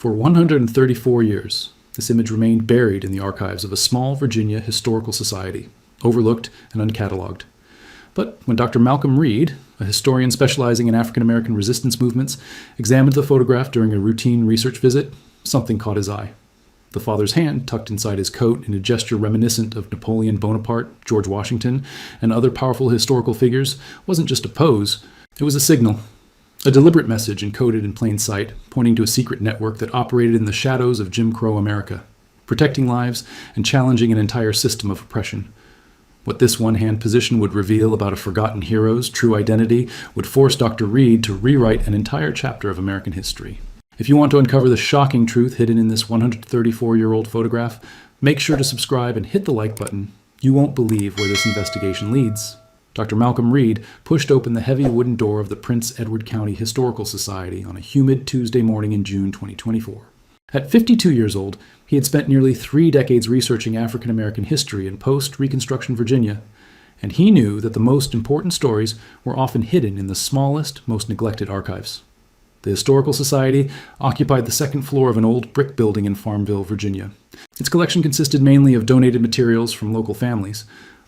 For 134 years, this image remained buried in the archives of a small Virginia historical society, overlooked and uncatalogued. But when Dr. Malcolm Reed, a historian specializing in African American resistance movements, examined the photograph during a routine research visit, something caught his eye. The father's hand, tucked inside his coat in a gesture reminiscent of Napoleon Bonaparte, George Washington, and other powerful historical figures, wasn't just a pose, it was a signal. A deliberate message encoded in plain sight, pointing to a secret network that operated in the shadows of Jim Crow America, protecting lives and challenging an entire system of oppression. What this one-hand position would reveal about a forgotten hero's true identity would force Dr. Reed to rewrite an entire chapter of American history. If you want to uncover the shocking truth hidden in this 134-year-old photograph, make sure to subscribe and hit the like button. You won't believe where this investigation leads. Dr. Malcolm Reed pushed open the heavy wooden door of the Prince Edward County Historical Society on a humid Tuesday morning in June 2024. At 52 years old, he had spent nearly 3 decades researching African American history in post-Reconstruction Virginia, and he knew that the most important stories were often hidden in the smallest, most neglected archives. The Historical Society occupied the second floor of an old brick building in Farmville, Virginia. Its collection consisted mainly of donated materials from local families,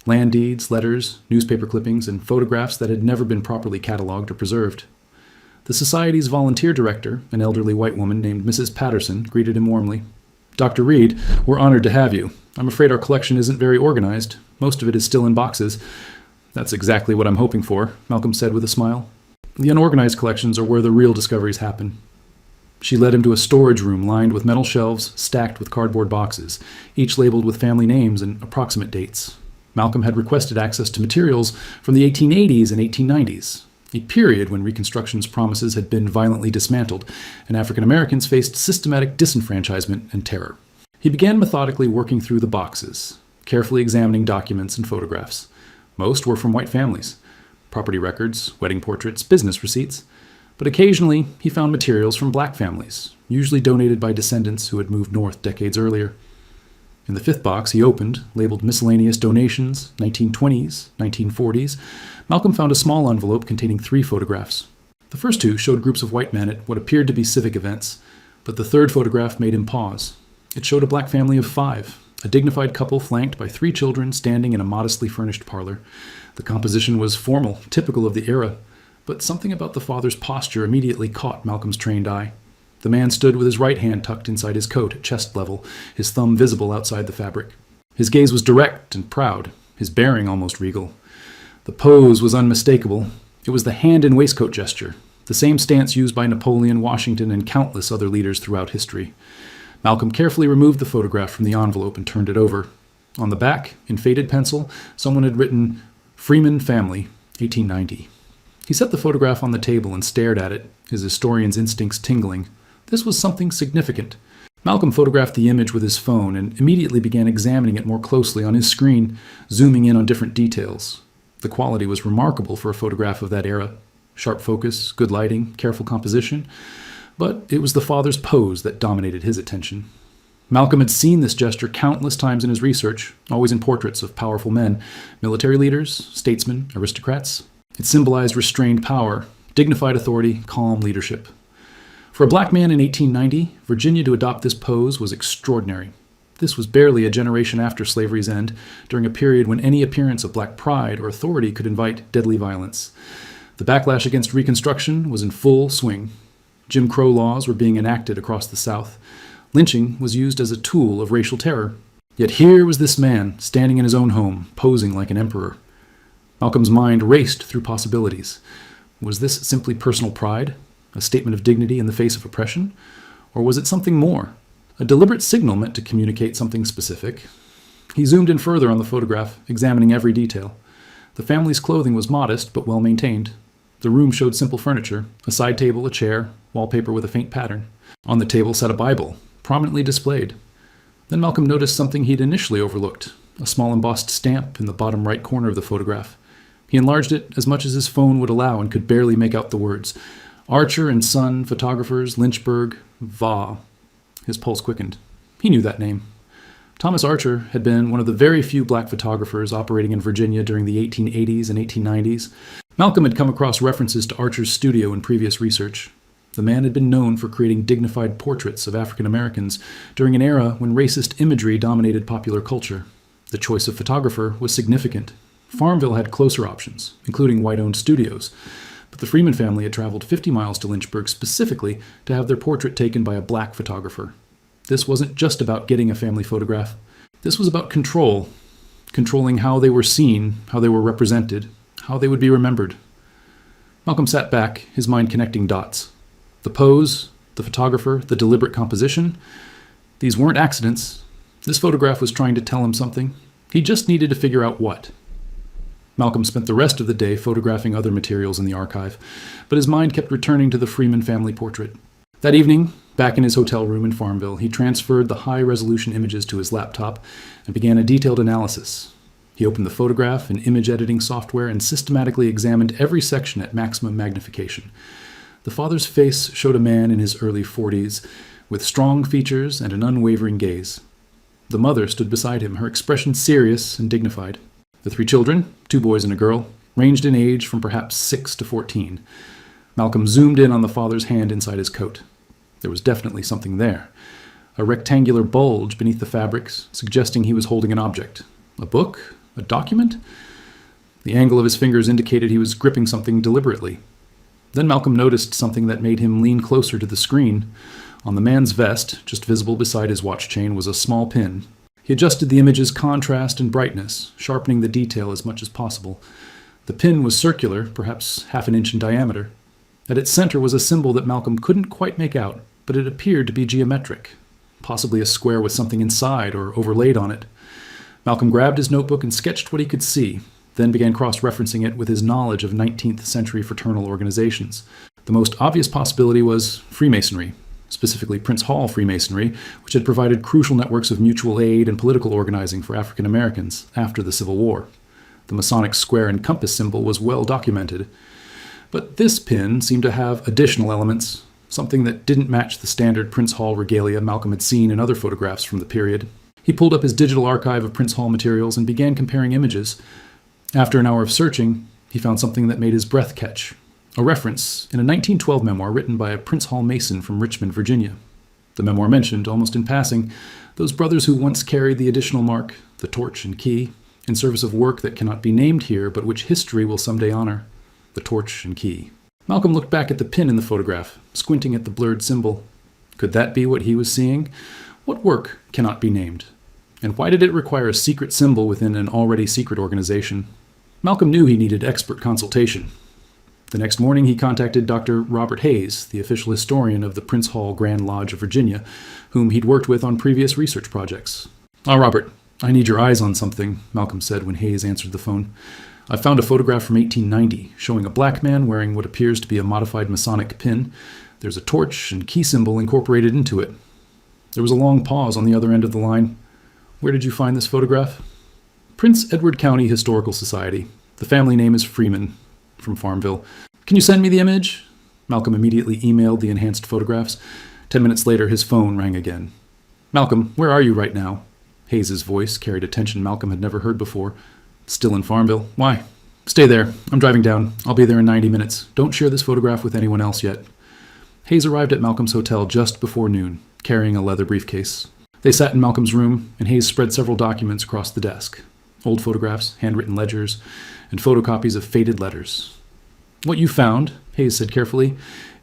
land deeds, letters, newspaper clippings, and photographs that had never been properly cataloged or preserved. The Society's volunteer director, an elderly white woman named Mrs. Patterson, greeted him warmly. "Dr. Reed, we're honored to have you. I'm afraid our collection isn't very organized. Most of it is still in boxes." "That's exactly what I'm hoping for," Malcolm said with a smile. "The unorganized collections are where the real discoveries happen." She led him to a storage room lined with metal shelves stacked with cardboard boxes, each labeled with family names and approximate dates. Malcolm had requested access to materials from the 1880s and 1890s, a period when Reconstruction's promises had been violently dismantled and African Americans faced systematic disenfranchisement and terror. He began methodically working through the boxes, carefully examining documents and photographs. Most were from white families, property records, wedding portraits, business receipts, but occasionally he found materials from black families, usually donated by descendants who had moved north decades earlier. In the 5th box he opened, labeled Miscellaneous Donations, 1920s, 1940s, Malcolm found a small envelope containing 3 photographs. The first 2 showed groups of white men at what appeared to be civic events, but the 3rd photograph made him pause. It showed a black family of 5, a dignified couple flanked by 3 children standing in a modestly furnished parlor. The composition was formal, typical of the era, but something about the father's posture immediately caught Malcolm's trained eye. The man stood with his right hand tucked inside his coat at chest level, his thumb visible outside the fabric. His gaze was direct and proud, his bearing almost regal. The pose was unmistakable. It was the hand in waistcoat gesture, the same stance used by Napoleon, Washington, and countless other leaders throughout history. Malcolm carefully removed the photograph from the envelope and turned it over. On the back, in faded pencil, someone had written, "Freeman Family, 1890. He set the photograph on the table and stared at it, his historian's instincts tingling. This was something significant. Malcolm photographed the image with his phone and immediately began examining it more closely on his screen, zooming in on different details. The quality was remarkable for a photograph of that era. Sharp focus, good lighting, careful composition. But it was the father's pose that dominated his attention. Malcolm had seen this gesture countless times in his research, always in portraits of powerful men, military leaders, statesmen, aristocrats. It symbolized restrained power, dignified authority, calm leadership. For a black man in 1890, Virginia to adopt this pose was extraordinary. This was barely a generation after slavery's end, during a period when any appearance of black pride or authority could invite deadly violence. The backlash against Reconstruction was in full swing. Jim Crow laws were being enacted across the South. Lynching was used as a tool of racial terror. Yet here was this man, standing in his own home, posing like an emperor. Malcolm's mind raced through possibilities. Was this simply personal pride? A statement of dignity in the face of oppression? Or was it something more? A deliberate signal meant to communicate something specific? He zoomed in further on the photograph, examining every detail. The family's clothing was modest but well maintained. The room showed simple furniture, a side table, a chair, wallpaper with a faint pattern. On the table sat a Bible, prominently displayed. Then Malcolm noticed something he'd initially overlooked, a small embossed stamp in the bottom right corner of the photograph. He enlarged it as much as his phone would allow and could barely make out the words. Archer and Son, Photographers, Lynchburg, Va. His pulse quickened. He knew that name. Thomas Archer had been one of the very few black photographers operating in Virginia during the 1880s and 1890s. Malcolm had come across references to Archer's studio in previous research. The man had been known for creating dignified portraits of African Americans during an era when racist imagery dominated popular culture. The choice of photographer was significant. Farmville had closer options, including white-owned studios, but the Freeman family had traveled 50 miles to Lynchburg specifically to have their portrait taken by a black photographer. This wasn't just about getting a family photograph. This was about control, controlling how they were seen, how they were represented, how they would be remembered. Malcolm sat back, his mind connecting dots. The pose, the photographer, the deliberate composition, these weren't accidents. This photograph was trying to tell him something. He just needed to figure out what. Malcolm spent the rest of the day photographing other materials in the archive, but his mind kept returning to the Freeman family portrait. That evening, back in his hotel room in Farmville, he transferred the high-resolution images to his laptop and began a detailed analysis. He opened the photograph and image editing software and systematically examined every section at maximum magnification. The father's face showed a man in his early 40s, with strong features and an unwavering gaze. The mother stood beside him, her expression serious and dignified. The 3 children, 2 boys and a girl, ranged in age from perhaps 6 to 14. Malcolm zoomed in on the father's hand inside his coat. There was definitely something there. A rectangular bulge beneath the fabrics, suggesting he was holding an object. A book? A document? The angle of his fingers indicated he was gripping something deliberately. Then Malcolm noticed something that made him lean closer to the screen. On the man's vest, just visible beside his watch chain, was a small pin. He adjusted the image's contrast and brightness, sharpening the detail as much as possible. The pin was circular, perhaps half an inch in diameter. At its center was a symbol that Malcolm couldn't quite make out, but it appeared to be geometric, possibly a square with something inside or overlaid on it. Malcolm grabbed his notebook and sketched what he could see, then began cross-referencing it with his knowledge of 19th century fraternal organizations. The most obvious possibility was Freemasonry, specifically Prince Hall Freemasonry, which had provided crucial networks of mutual aid and political organizing for African Americans after the Civil War. The Masonic square and compass symbol was well documented. But this pin seemed to have additional elements, something that didn't match the standard Prince Hall regalia Malcolm had seen in other photographs from the period. He pulled up his digital archive of Prince Hall materials and began comparing images. After an hour of searching, he found something that made his breath catch. A reference in a 1912 memoir written by a Prince Hall Mason from Richmond, Virginia. The memoir mentioned, almost in passing, those brothers who once carried the additional mark, the torch and key, in service of work that cannot be named here but which history will someday honor. The torch and key. Malcolm looked back at the pin in the photograph, squinting at the blurred symbol. Could that be what he was seeing? What work cannot be named? And why did it require a secret symbol within an already secret organization? Malcolm knew he needed expert consultation. The next morning, he contacted Dr. Robert Hayes, the official historian of the Prince Hall Grand Lodge of Virginia, whom he'd worked with on previous research projects. Robert, I need your eyes on something," Malcolm said when Hayes answered the phone. "I found a photograph from 1890 showing a black man wearing what appears to be a modified Masonic pin. There's a torch and key symbol incorporated into it." There was a long pause on the other end of the line. "Where did you find this photograph?" "Prince Edward County Historical Society. The family name is Freeman, from Farmville." "Can you send me the image?" Malcolm immediately emailed the enhanced photographs. 10 minutes later, his phone rang again. "Malcolm, where are you right now?" Hayes' voice carried a tension Malcolm had never heard before. "Still in Farmville. Why?" "Stay there. I'm driving down. I'll be there in 90 minutes. Don't share this photograph with anyone else yet." Hayes arrived at Malcolm's hotel just before noon, carrying a leather briefcase. They sat in Malcolm's room, and Hayes spread several documents across the desk. Old photographs, handwritten ledgers, and photocopies of faded letters. "What you found," Hayes said carefully,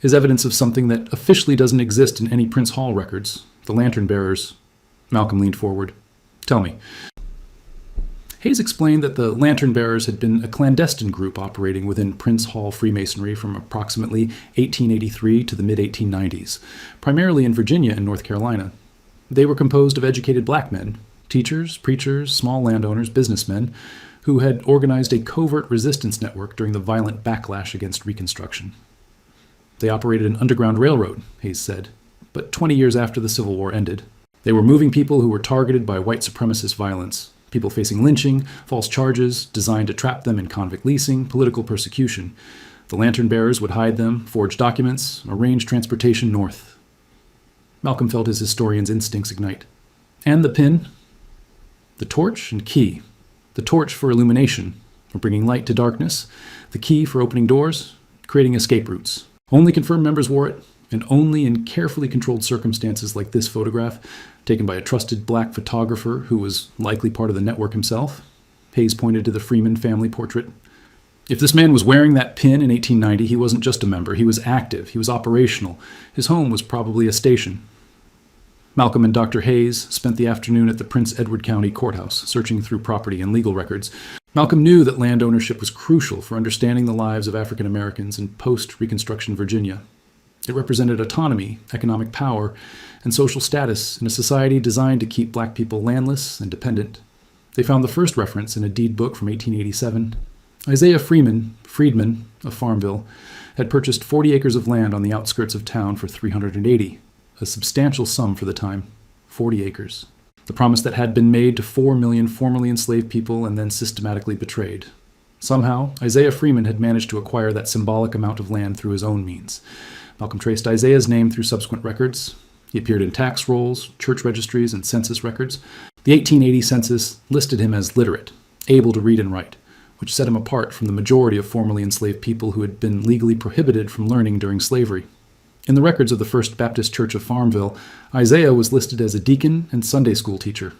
"is evidence of something that officially doesn't exist in any Prince Hall records. The lantern bearers." Malcolm leaned forward. "Tell me." Hayes explained that the lantern bearers had been a clandestine group operating within Prince Hall Freemasonry from approximately 1883 to the mid-1890s, primarily in Virginia and North Carolina. They were composed of educated black men, teachers, preachers, small landowners, businessmen, who had organized a covert resistance network during the violent backlash against Reconstruction. They operated an underground railroad, Hayes said, but 20 years after the Civil War ended. They were moving people who were targeted by white supremacist violence, people facing lynching, false charges, designed to trap them in convict leasing, political persecution. The lantern bearers would hide them, forge documents, arrange transportation north. Malcolm felt his historian's instincts ignite. And the pin? The torch and key. The torch for illumination, for bringing light to darkness. The key for opening doors, creating escape routes. Only confirmed members wore it, and only in carefully controlled circumstances like this photograph, taken by a trusted black photographer who was likely part of the network himself. Hayes pointed to the Freeman family portrait. If this man was wearing that pin in 1890, he wasn't just a member. He was active. He was operational. His home was probably a station. Malcolm and Dr. Hayes spent the afternoon at the Prince Edward County Courthouse, searching through property and legal records. Malcolm knew that land ownership was crucial for understanding the lives of African Americans in post-Reconstruction Virginia. It represented autonomy, economic power, and social status in a society designed to keep black people landless and dependent. They found the first reference in a deed book from 1887. Isaiah Freedman of Farmville had purchased 40 acres of land on the outskirts of town for $380, a substantial sum for the time. 40 acres. The promise that had been made to 4 million formerly enslaved people and then systematically betrayed. Somehow, Isaiah Freeman had managed to acquire that symbolic amount of land through his own means. Malcolm traced Isaiah's name through subsequent records. He appeared in tax rolls, church registries, and census records. The 1880 census listed him as literate, able to read and write, which set him apart from the majority of formerly enslaved people who had been legally prohibited from learning during slavery. In the records of the First Baptist Church of Farmville, Isaiah was listed as a deacon and Sunday school teacher.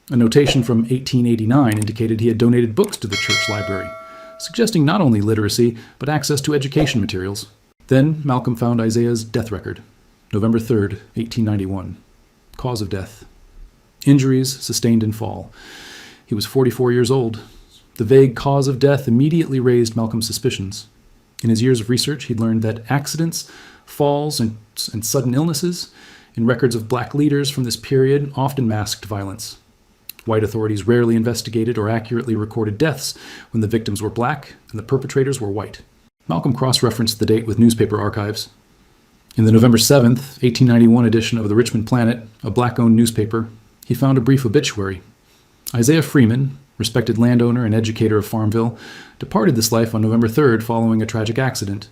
A notation from 1889 indicated he had donated books to the church library, suggesting not only literacy, but access to education materials. Then Malcolm found Isaiah's death record, November 3rd, 1891. Cause of death: injuries sustained in fall. He was 44 years old. The vague cause of death immediately raised Malcolm's suspicions. In his years of research, he'd learned that accidents, falls, and sudden illnesses in records of black leaders from this period often masked violence. White authorities rarely investigated or accurately recorded deaths when the victims were black and the perpetrators were white. Malcolm cross-referenced the date with newspaper archives. In the November 7th, 1891 edition of the Richmond Planet, a black-owned newspaper, he found a brief obituary. Isaiah Freeman, respected landowner and educator of Farmville, departed this life on November 3rd following a tragic accident.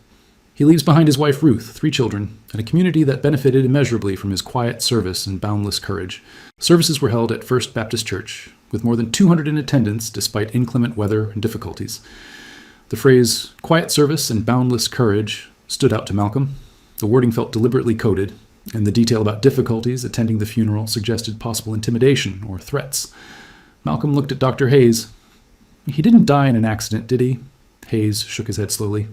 He leaves behind his wife Ruth, 3 children, and a community that benefited immeasurably from his quiet service and boundless courage. Services were held at First Baptist Church, with more than 200 in attendance despite inclement weather and difficulties. The phrase, quiet service and boundless courage, stood out to Malcolm. The wording felt deliberately coded, and the detail about difficulties attending the funeral suggested possible intimidation or threats. Malcolm looked at Dr. Hayes. He didn't die in an accident, did he? Hayes shook his head slowly.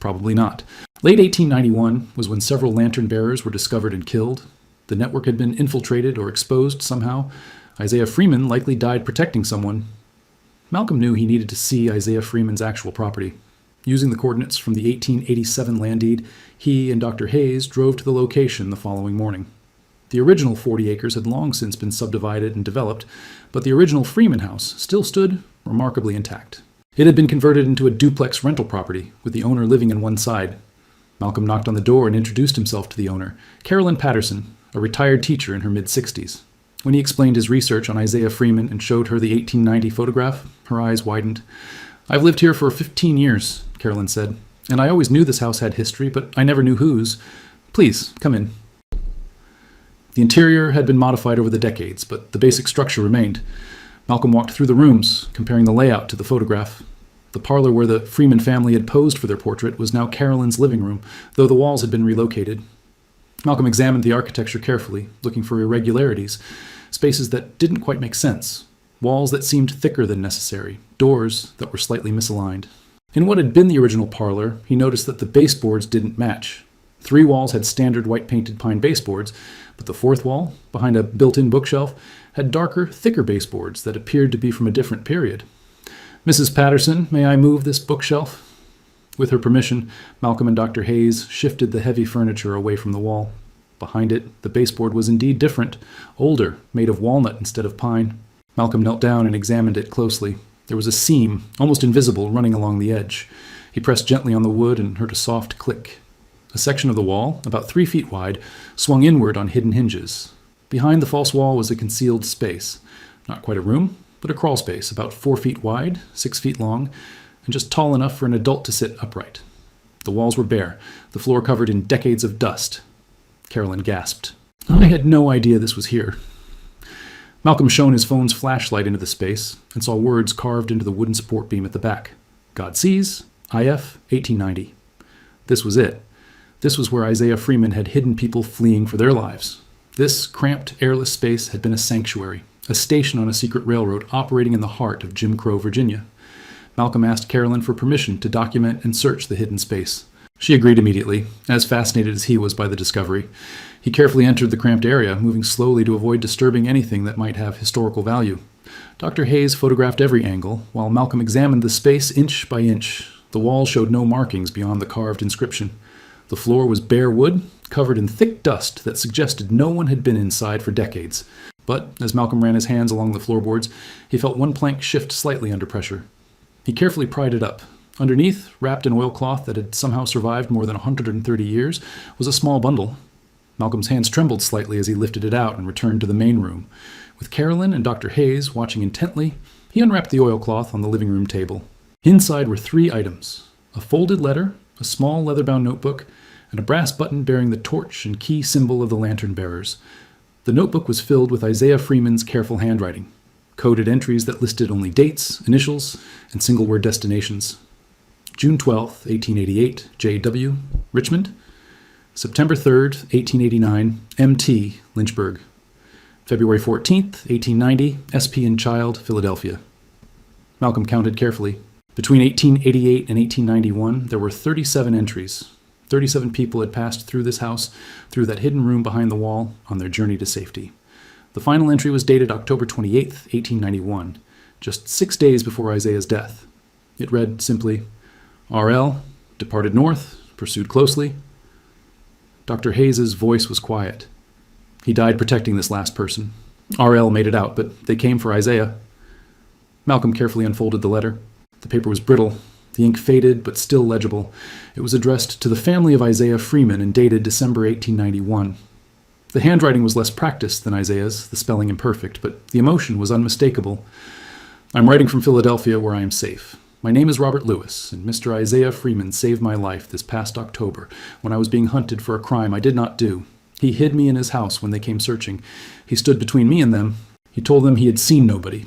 Probably not. Late 1891 was when several lantern bearers were discovered and killed. The network had been infiltrated or exposed somehow. Isaiah Freeman likely died protecting someone. Malcolm knew he needed to see Isaiah Freeman's actual property. Using the coordinates from the 1887 land deed, he and Dr. Hayes drove to the location the following morning. The original 40 acres had long since been subdivided and developed, but the original Freeman house still stood remarkably intact. It had been converted into a duplex rental property, with the owner living in one side. Malcolm knocked on the door and introduced himself to the owner, Carolyn Patterson, a retired teacher in her mid-60s. When he explained his research on Isaiah Freeman and showed her the 1890 photograph, her eyes widened. "I've lived here for 15 years, Carolyn said, "and I always knew this house had history, but I never knew whose. Please, come in." The interior had been modified over the decades, but the basic structure remained. Malcolm walked through the rooms, comparing the layout to the photograph. The parlor where the Freeman family had posed for their portrait was now Carolyn's living room, though the walls had been relocated. Malcolm examined the architecture carefully, looking for irregularities, spaces that didn't quite make sense, walls that seemed thicker than necessary, doors that were slightly misaligned. In what had been the original parlor, he noticed that the baseboards didn't match. 3 walls had standard white-painted pine baseboards, but the 4th wall, behind a built-in bookshelf, had darker, thicker baseboards that appeared to be from a different period. "Mrs. Patterson, may I move this bookshelf?" With her permission, Malcolm and Dr. Hayes shifted the heavy furniture away from the wall. Behind it, the baseboard was indeed different, older, made of walnut instead of pine. Malcolm knelt down and examined it closely. There was a seam, almost invisible, running along the edge. He pressed gently on the wood and heard a soft click. A section of the wall, about 3 feet wide, swung inward on hidden hinges. Behind the false wall was a concealed space. Not quite a room, but a crawl space, about 4 feet wide, 6 feet long, and just tall enough for an adult to sit upright. The walls were bare, the floor covered in decades of dust. Carolyn gasped. "I had no idea this was here." Malcolm shone his phone's flashlight into the space and saw words carved into the wooden support beam at the back. "God sees, IF 1890. This was it. This was where Isaiah Freeman had hidden people fleeing for their lives. This cramped, airless space had been a sanctuary, a station on a secret railroad operating in the heart of Jim Crow, Virginia. Malcolm asked Carolyn for permission to document and search the hidden space. She agreed immediately, as fascinated as he was by the discovery. He carefully entered the cramped area, moving slowly to avoid disturbing anything that might have historical value. Dr. Hayes photographed every angle, while Malcolm examined the space inch by inch. The walls showed no markings beyond the carved inscription. The floor was bare wood, covered in thick dust that suggested no one had been inside for decades. But as Malcolm ran his hands along the floorboards, he felt one plank shift slightly under pressure. He carefully pried it up. Underneath, wrapped in oilcloth that had somehow survived more than 130 years, was a small bundle. Malcolm's hands trembled slightly as he lifted it out and returned to the main room. With Carolyn and Dr. Hayes watching intently, he unwrapped the oilcloth on the living room table. Inside were 3 items: a folded letter, a small leather-bound notebook, and a brass button bearing the torch and key symbol of the lantern bearers. The notebook was filled with Isaiah Freeman's careful handwriting, coded entries that listed only dates, initials, and single-word destinations. June 12, 1888, J.W., Richmond. September 3, 1889, M.T., Lynchburg. February 14, 1890, S.P. and Child, Philadelphia. Malcolm counted carefully. Between 1888 and 1891, there were 37 entries. 37 people had passed through this house, through that hidden room behind the wall, on their journey to safety. The final entry was dated October 28, 1891, just 6 days before Isaiah's death. It read simply, R.L., departed north, pursued closely. Dr. Hayes's voice was quiet. He died protecting this last person. R.L. made it out, but they came for Isaiah. Malcolm carefully unfolded the letter. The paper was brittle, the ink faded but still legible. It was addressed to the family of Isaiah Freeman and dated December 1891. The handwriting was less practiced than Isaiah's, the spelling imperfect, but the emotion was unmistakable. I'm writing from Philadelphia, where I am safe. My name is Robert Lewis, and Mr. Isaiah Freeman saved my life this past October when I was being hunted for a crime I did not do. He hid me in his house when they came searching. He stood between me and them. He told them he had seen nobody.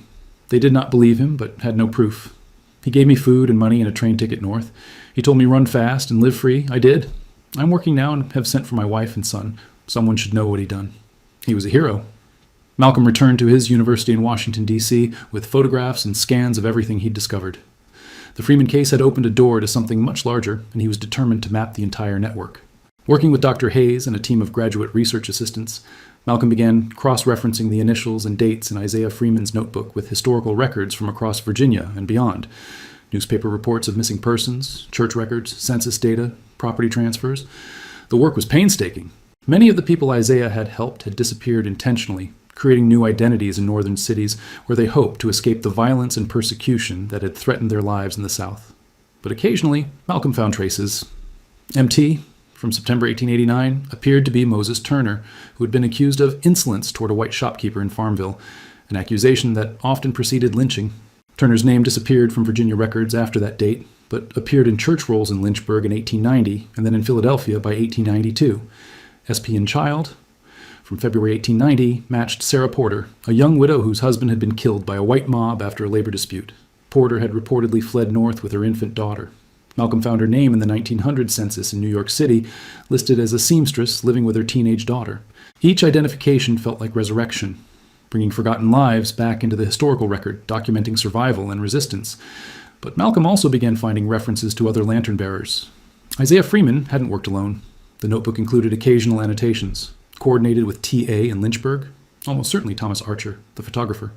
They did not believe him, but had no proof. He gave me food and money and a train ticket north. He told me run fast and live free. I did. I'm working now and have sent for my wife and son. Someone should know what he'd done. He was a hero. Malcolm returned to his university in Washington, D.C., with photographs and scans of everything he'd discovered. The Freeman case had opened a door to something much larger, and he was determined to map the entire network. Working with Dr. Hayes and a team of graduate research assistants, Malcolm began cross-referencing the initials and dates in Isaiah Freeman's notebook with historical records from across Virginia and beyond. Newspaper reports of missing persons, church records, census data, property transfers. The work was painstaking. Many of the people Isaiah had helped had disappeared intentionally, creating new identities in northern cities where they hoped to escape the violence and persecution that had threatened their lives in the South. But occasionally, Malcolm found traces. M.T., from September 1889, appeared to be Moses Turner, who had been accused of insolence toward a white shopkeeper in Farmville, an accusation that often preceded lynching. Turner's name disappeared from Virginia records after that date, but appeared in church rolls in Lynchburg in 1890 and then in Philadelphia by 1892. S.P. and Child, from February 1890, matched Sarah Porter, a young widow whose husband had been killed by a white mob after a labor dispute. Porter had reportedly fled north with her infant daughter. Malcolm found her name in the 1900 census in New York City, listed as a seamstress living with her teenage daughter. Each identification felt like resurrection, bringing forgotten lives back into the historical record, documenting survival and resistance. But Malcolm also began finding references to other lantern bearers. Isaiah Freeman hadn't worked alone. The notebook included occasional annotations, coordinated with T.A. in Lynchburg, almost certainly Thomas Archer, the photographer.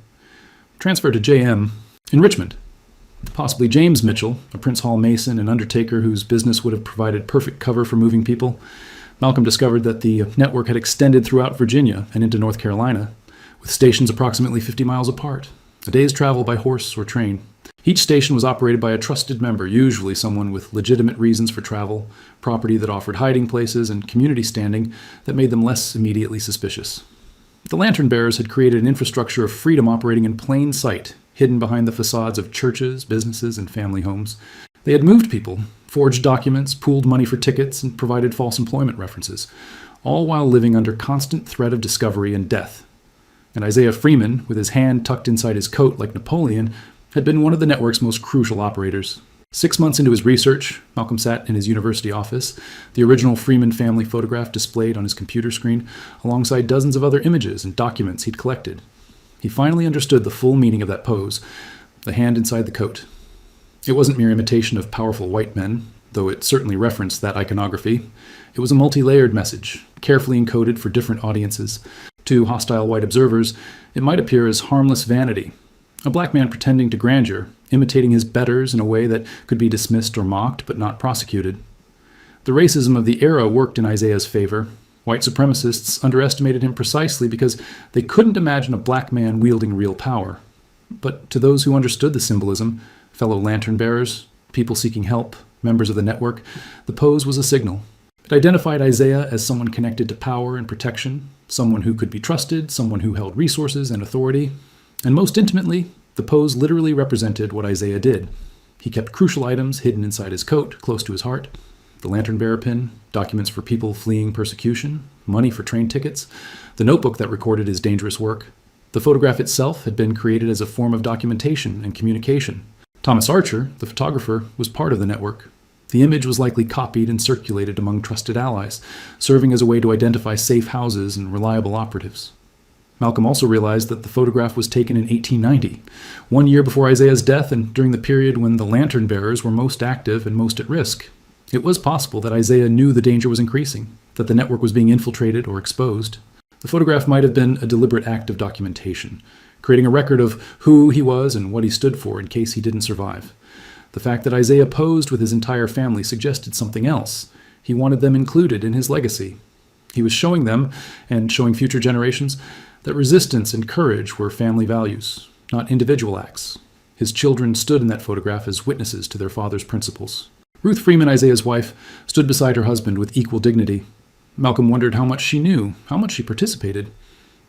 Transferred to J.M. in Richmond. Possibly James Mitchell, a Prince Hall mason and undertaker whose business would have provided perfect cover for moving people. Malcolm discovered that the network had extended throughout Virginia and into North Carolina, with stations approximately 50 miles apart, a day's travel by horse or train. Each station was operated by a trusted member, usually someone with legitimate reasons for travel, property that offered hiding places, and community standing that made them less immediately suspicious. The lantern bearers had created an infrastructure of freedom operating in plain sight, hidden behind the facades of churches, businesses, and family homes. They had moved people, forged documents, pooled money for tickets, and provided false employment references, all while living under constant threat of discovery and death. And Isaiah Freeman, with his hand tucked inside his coat like Napoleon, had been one of the network's most crucial operators. 6 months into his research, Malcolm sat in his university office, the original Freeman family photograph displayed on his computer screen, alongside dozens of other images and documents he'd collected. He finally understood the full meaning of that pose, the hand inside the coat. It wasn't mere imitation of powerful white men, though it certainly referenced that iconography. It was a multi-layered message, carefully encoded for different audiences. To hostile white observers, it might appear as harmless vanity, a black man pretending to grandeur, imitating his betters in a way that could be dismissed or mocked but not prosecuted. The racism of the era worked in Isaiah's favor. White supremacists underestimated him precisely because they couldn't imagine a black man wielding real power. But to those who understood the symbolism, fellow lantern bearers, people seeking help, members of the network, the pose was a signal. It identified Isaiah as someone connected to power and protection, someone who could be trusted, someone who held resources and authority. And most intimately, the pose literally represented what Isaiah did. He kept crucial items hidden inside his coat, close to his heart. The lantern bearer pin, documents for people fleeing persecution, money for train tickets, the notebook that recorded his dangerous work. The photograph itself had been created as a form of documentation and communication. Thomas Archer, the photographer, was part of the network. The image was likely copied and circulated among trusted allies, serving as a way to identify safe houses and reliable operatives. Malcolm also realized that the photograph was taken in 1890, 1 year before Isaiah's death and during the period when the lantern bearers were most active and most at risk. It was possible that Isaiah knew the danger was increasing, that the network was being infiltrated or exposed. The photograph might have been a deliberate act of documentation, creating a record of who he was and what he stood for in case he didn't survive. The fact that Isaiah posed with his entire family suggested something else. He wanted them included in his legacy. He was showing them, and showing future generations, that resistance and courage were family values, not individual acts. His children stood in that photograph as witnesses to their father's principles. Ruth Freeman, Isaiah's wife, stood beside her husband with equal dignity. Malcolm wondered how much she knew, how much she participated.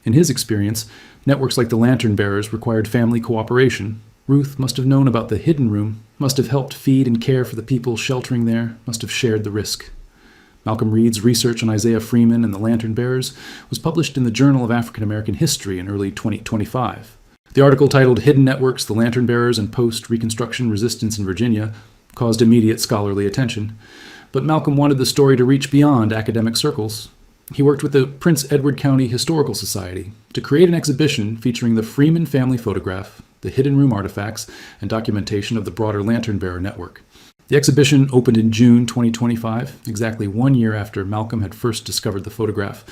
In his experience, networks like the Lantern Bearers required family cooperation. Ruth must have known about the hidden room, must have helped feed and care for the people sheltering there, must have shared the risk. Malcolm Reed's research on Isaiah Freeman and the Lantern Bearers was published in the Journal of African American History in early 2025. The article titled Hidden Networks, the Lantern Bearers, and Post-Reconstruction Resistance in Virginia caused immediate scholarly attention. But Malcolm wanted the story to reach beyond academic circles. He worked with the Prince Edward County Historical Society to create an exhibition featuring the Freeman family photograph, the hidden room artifacts, and documentation of the broader Lantern Bearer network. The exhibition opened in June 2025, exactly 1 year after Malcolm had first discovered the photograph.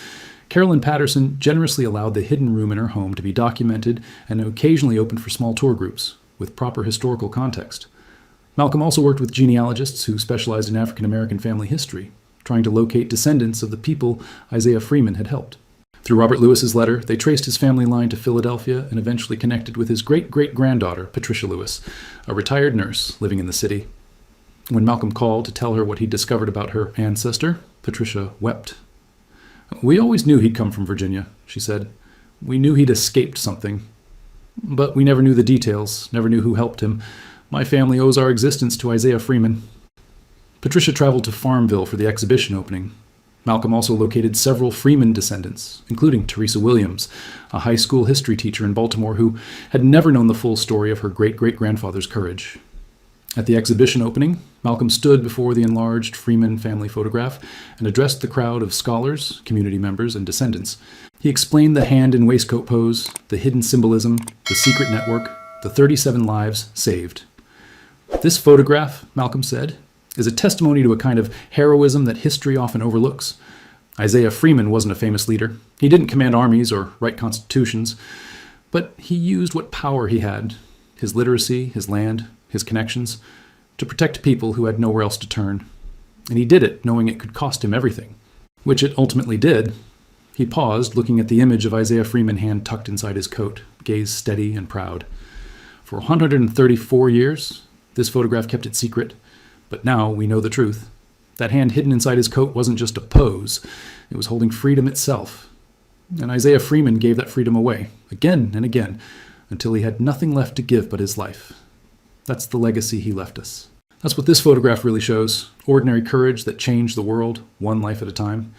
Carolyn Patterson generously allowed the hidden room in her home to be documented and occasionally opened for small tour groups, with proper historical context. Malcolm also worked with genealogists who specialized in African American family history, trying to locate descendants of the people Isaiah Freeman had helped. Through Robert Lewis's letter, they traced his family line to Philadelphia and eventually connected with his great-great-granddaughter, Patricia Lewis, a retired nurse living in the city. When Malcolm called to tell her what he'd discovered about her ancestor, Patricia wept. "We always knew he'd come from Virginia," she said. "We knew he'd escaped something. But we never knew the details, never knew who helped him. My family owes our existence to Isaiah Freeman." Patricia traveled to Farmville for the exhibition opening. Malcolm also located several Freeman descendants, including Teresa Williams, a high school history teacher in Baltimore who had never known the full story of her great-great-grandfather's courage. At the exhibition opening, Malcolm stood before the enlarged Freeman family photograph and addressed the crowd of scholars, community members, and descendants. He explained the hand in waistcoat pose, the hidden symbolism, the secret network, the 37 lives saved. "This photograph," Malcolm said, "is a testimony to a kind of heroism that history often overlooks. Isaiah Freeman wasn't a famous leader. He didn't command armies or write constitutions, but he used what power he had, his literacy, his land, his connections, to protect people who had nowhere else to turn. And he did it knowing it could cost him everything, which it ultimately did." He paused, looking at the image of Isaiah Freeman hand tucked inside his coat, gaze steady and proud. For 134 years, this photograph kept it secret, but now we know the truth. That hand hidden inside his coat wasn't just a pose, it was holding freedom itself. And Isaiah Freeman gave that freedom away, again and again, until he had nothing left to give but his life. That's the legacy he left us. That's what this photograph really shows. Ordinary courage that changed the world, one life at a time.